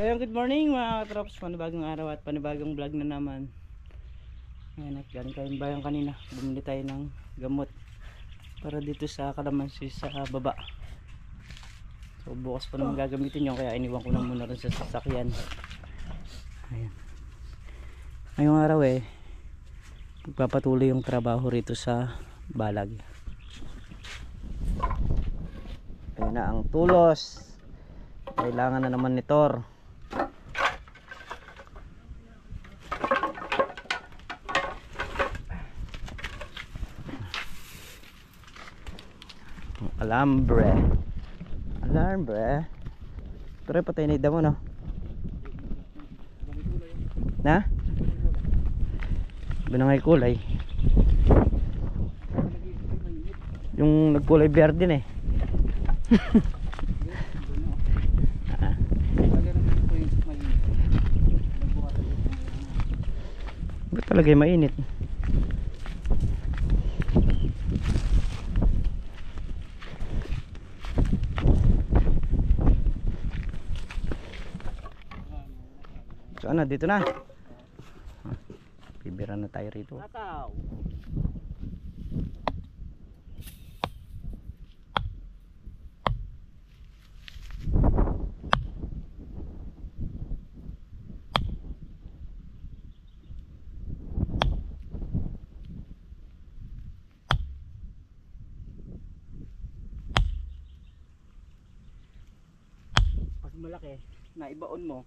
Ayun, good morning mga katrops. Panibagong araw at panibagong vlog na naman. Ngayon, galing tayong bayan kanina. Bumili tayo ng gamot para dito sa kalamansi sa baba. So bukas pa naman gagamitin yun, kaya iniwan ko na muna rin sa sasakyan. Ayan. Ngayong araw magpapatuloy yung trabaho rito sa balag. Ayan na ang tulos. Kailangan na naman ni Thor. Alambre. Pero patay na yung damo, no? Na? Binangay kulay. Yung nagkulay verde na Ba't talaga yung mainit? So ano, dito na. Bibira na tayo rito. Pag malaki, naibaon mo,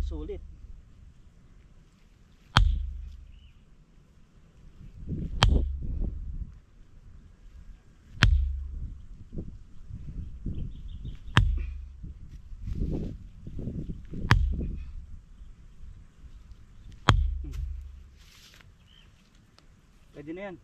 sulit. Pwede na yan.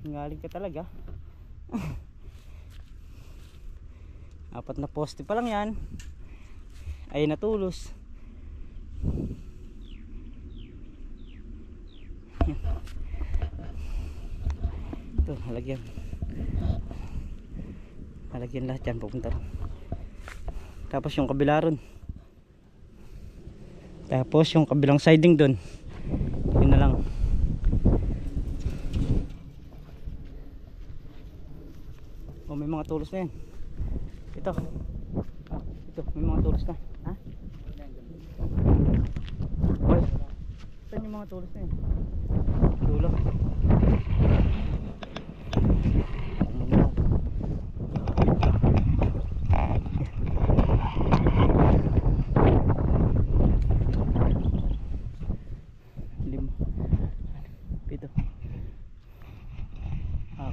Galing ka talaga. Apat na poste pa lang yan ay natulos. Ito, halagyan lahat yan pupunta ron. Tapos yung kabila ron, tapos yung kabilang siding dun, yun na lang. Oh, may mga tulos na yan. Ito may mga tulos na. Ha? Oy, saan yung mga tulos na yan? Dulo.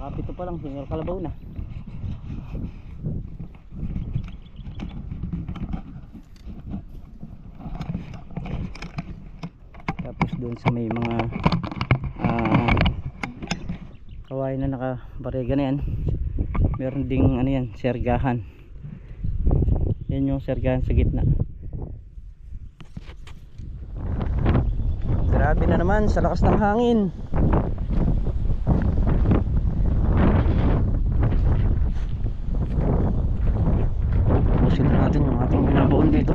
Kapito pa lang, single kalabaw na. Tapos doon sa may mga kawain na nakabarega na yan, meron ding ano yan, sergahan. Yan yung sergahan sa gitna. Grabe na naman sa lakas ng hangin. Pusin natin yung ating binabaon dito.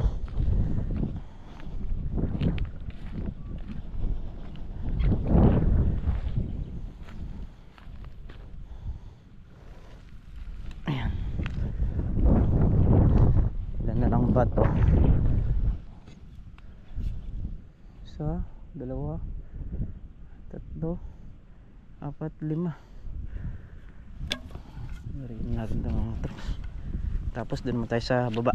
Ayan. Ilan na lang bato? Isa, dalawa, tatlo, apat, lima. Narinig natin ito mga trucks. Tapos dun mo tayo sa baba.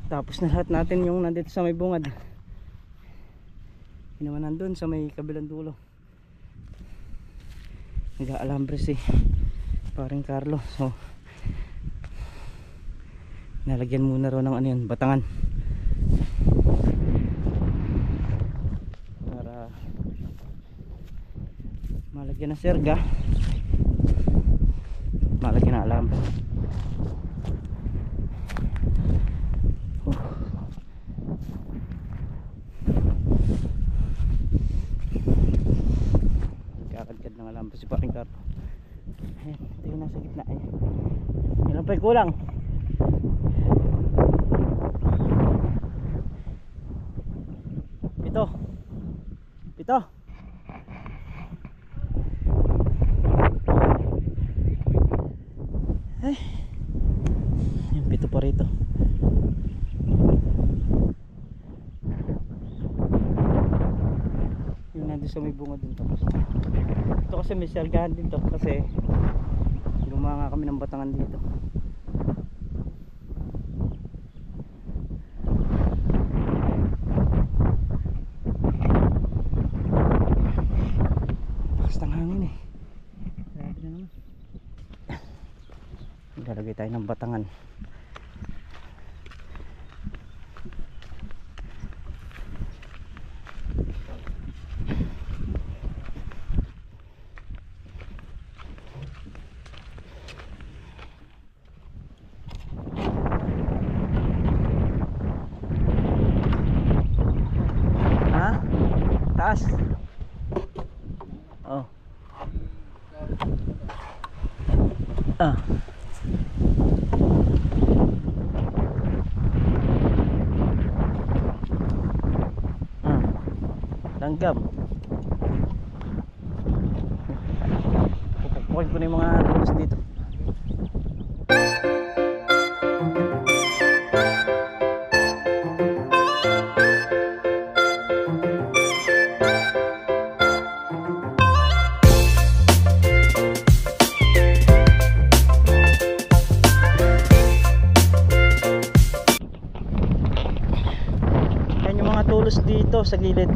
Tapos na lahat natin yung nandito sa may bungad. Ginawa nandun sa may kabilang dulo. Nag-aalambre si paring Carlo. So nalagyan muna ro ng ano yun, batangan. Para malagyan ng serga, malagyan ng alambre. Kakadkad ng alambre si paring Carlo. Ayan, ito yung nasa gitna. Ilan pa yung kulang? Pito. Ay, yung pito pa rito. Yung nandun sa may bunga dun. Tapos ito kasi may sergahan din to, kasi lumanga kami ng batangan dito. Lakas ng hangin eh. Grabe na naman. Lalagay tayo ng batangan. Taas. Oh. Ah. Langgam. Pupukin ko na yung mga tulos dito. Dito sa gilid,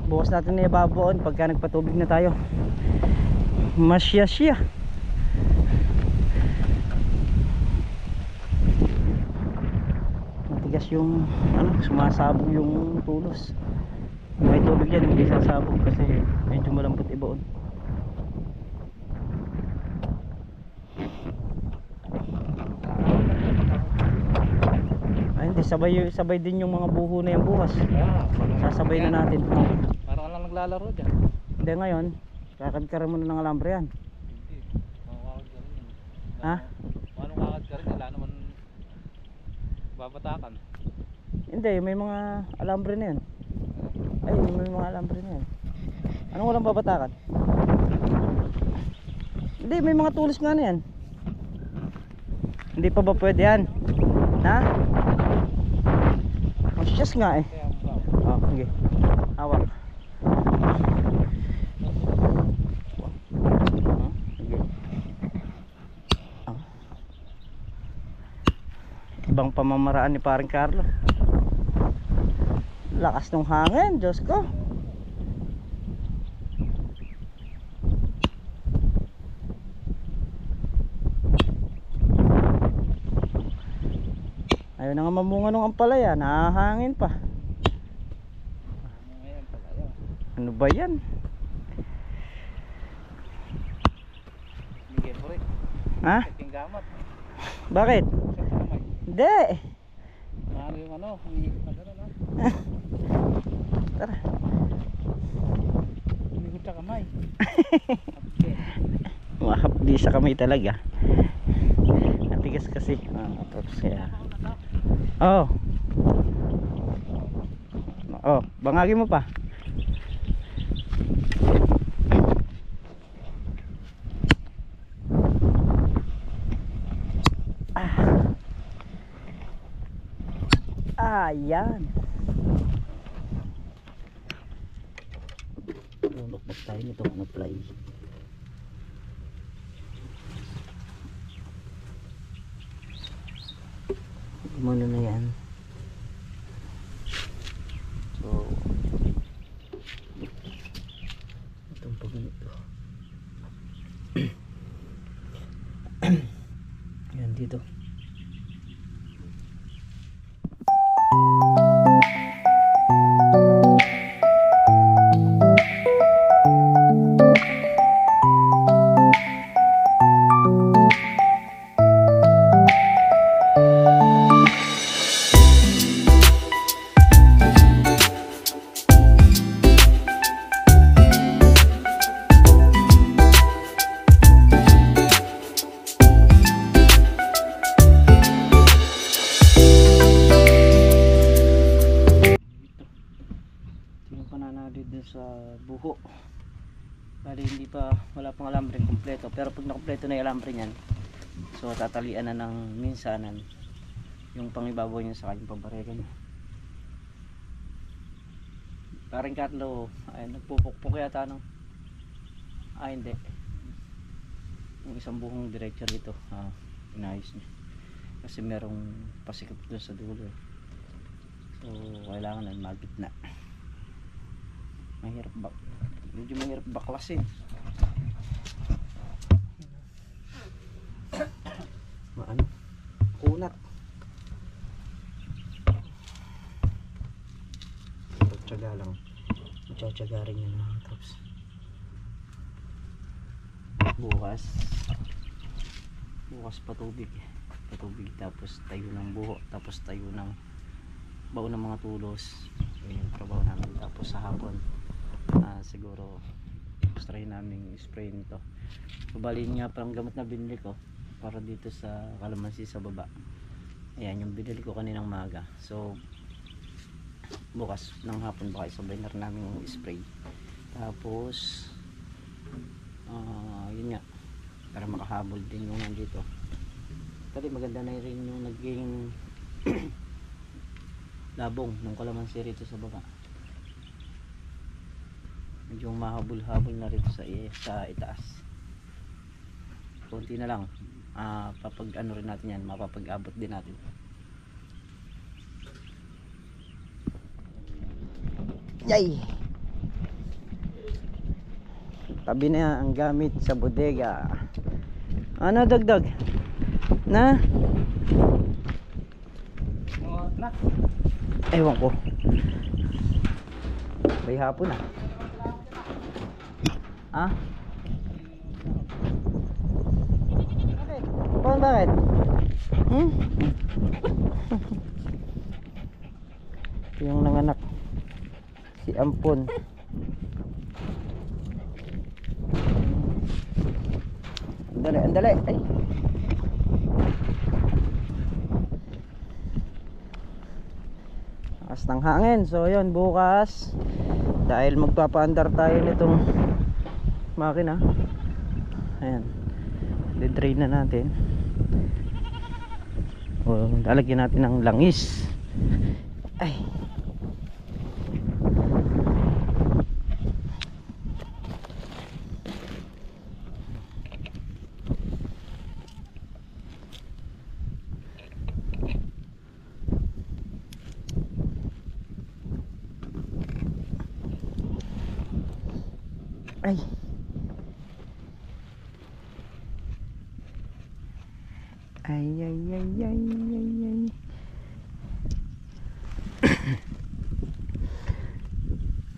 bukas natin na ibabaon pagka nagpatubig na tayo. Masya-sya. Matigas yung sumasabog yung tulos. May tubig yan, hindi sasabog kasi medyo malambot ibaon. Ay, hindi sabay din yung mga buho na yan bukas. Sasabay na natin. Parang lang naglalaro dyan. Hindi, ngayon kakadkaran mo na ng alambre yan. Hindi, makakakad ka rin yan. Ha? Paano kakad ka rin? Wala naman babatakan. Hindi, may mga alambre na yan. Ay, may mga alambre na yan. Anong walang babatakan? Hindi, may mga tulos nga na yan. Hindi pa ba pwede yan? Ha? Masyas nga eh. Kaya ba? Oh, sige. Hawak. Sige. Ibang pamamaraan ni paring Carlo. Lakas ng hangin, Diyos ko. Ayaw na nga mamunga ng ampalaya, nahahangin pa. Ngayon pala yan. Ano ba yan? Bigyan mo rin. Ha? Kating gamat. Bakit? Sa kamay. Hindi. Mahalo yung humihigit na gano'n ha. Tara. Humihigit sa kamay. Mahapdi sa kamay talaga. Natigas kasi. Tapos kaya. Oh. Oh, bangagin mo pa. Ayan. Lunok tayo nitong fly. Muna na yan. So itong pag ito. Yan dito. Sa buho. Bali hindi pa, wala pang alambre kompleto, pero pag nakompleto na yung alambre niyan, so tatalian na ng minsanan yung pangibabaw niya sa kanyang pabaregan. Paring Carlo ay nagpupukpok yata ng hindi, yung isang buhong director dito inayos niya kasi merong pasikap doon sa dulo so kailangan na magitna. Medyo mahirap baklasin. Kunat. Tsaga lang. Matyaga rin yan mga tops. Bukas patubig tapos tayo ng buho, tapos tayo ng baon ng mga tulos. Yung trabaho namin, tapos sa hapon siguro try namin spray nito. Babalin nga parang gamot na binili ko para dito sa kalamansi sa baba. Ayan yung binili ko kaninang maga, so bukas ng hapon baka isabay na rin namin yung spray. Tapos yun nga, para makahabol din yung nandito. Tali maganda na rin yung naging labong ng kalamansi rito sa baba. Medyo mahabol-habol na rito sa itaas. Konti na lang. Papag ano rin natin yan, mapapag-abot din natin. Yay! tabi na ang gamit sa bodega. Ano dagdag? Na? Na. Ewan ko. May hapon na. Ah? Bakit? Hmm? Yung nanganak si Ampon. Andali, andali. Ay. Lakas ng hangin. So yun, bukas dahil magpapaandar tayo nitong makina. Ayan, de-drain na natin. O, lalagyan natin ng langis. Ay. Ay. Ay ay ay ay ay ay.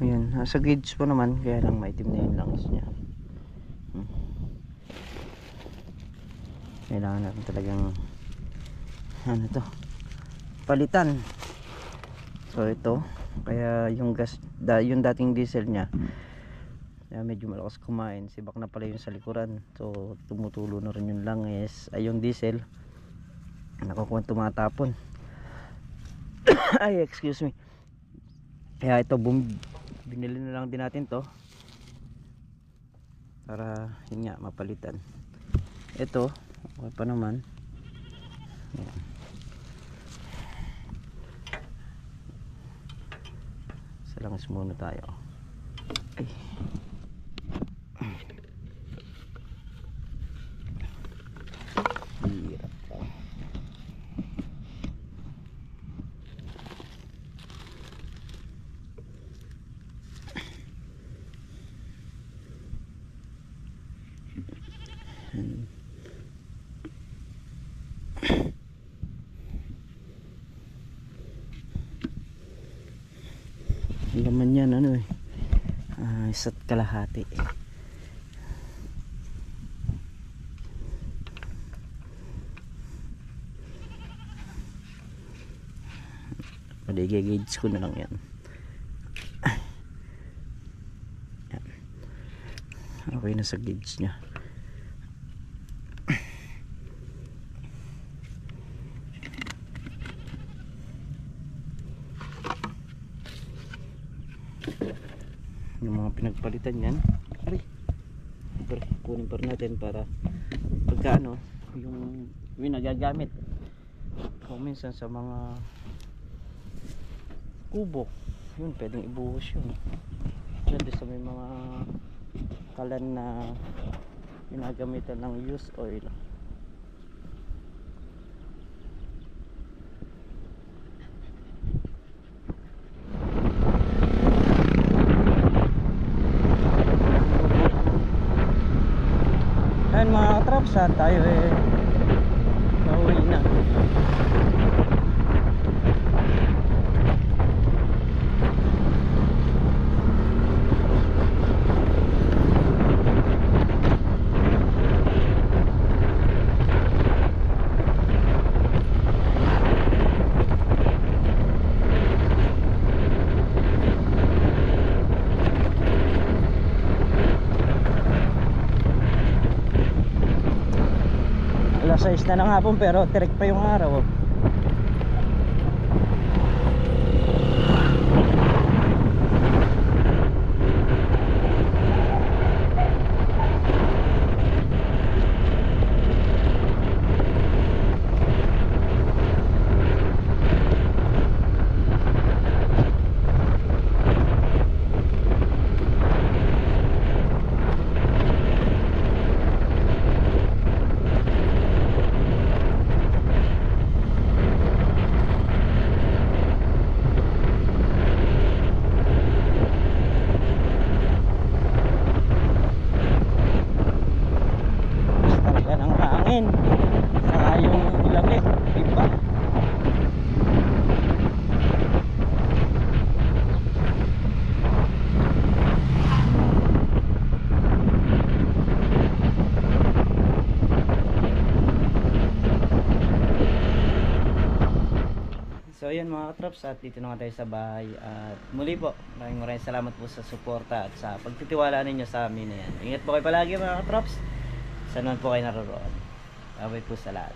Ayan, nasa gauge pa naman, kaya lang maitim na yung langis niya. Kailangan natin talagang ano to, palitan. So ito, kaya yung gas, yung dating diesel niya, medyo malakas kumain, sibak na pala yung sa likuran. So tumutulo na rin yung langis, ay yung diesel nakukuha, tumatapon. Ay, excuse me. Kaya ito, binili na lang din natin to para yun nga, mapalitan. Ito okay pa naman. Ayan. Sa langis muna tayo. Ay. Hirap pa. Ang laman yan ano eh, isa't kalahati. Gauge ko na lang yan. Okay na sa gauge nya. Yung mga pinagpalitan yan, ari, kunin pa rin natin para pagka ano, yung nagagamit o minsan sa mga kubo, yun pwedeng ibuhos yun. Pwede sa may mga kalan na ginagamitan ng used oil. Ayan mga katraps, tayo nauwi na. Alas 6 na ng hapon pero tirik pa yung araw. ayun mga katrops, at dito na nga tayo sa bahay. At muli po, maraming salamat po sa suporta at sa pagtitiwala ninyo sa amin. Ayan. Ingat po kayo palagi mga katrops. Saan man po kayo naroon. Babay po sa lahat.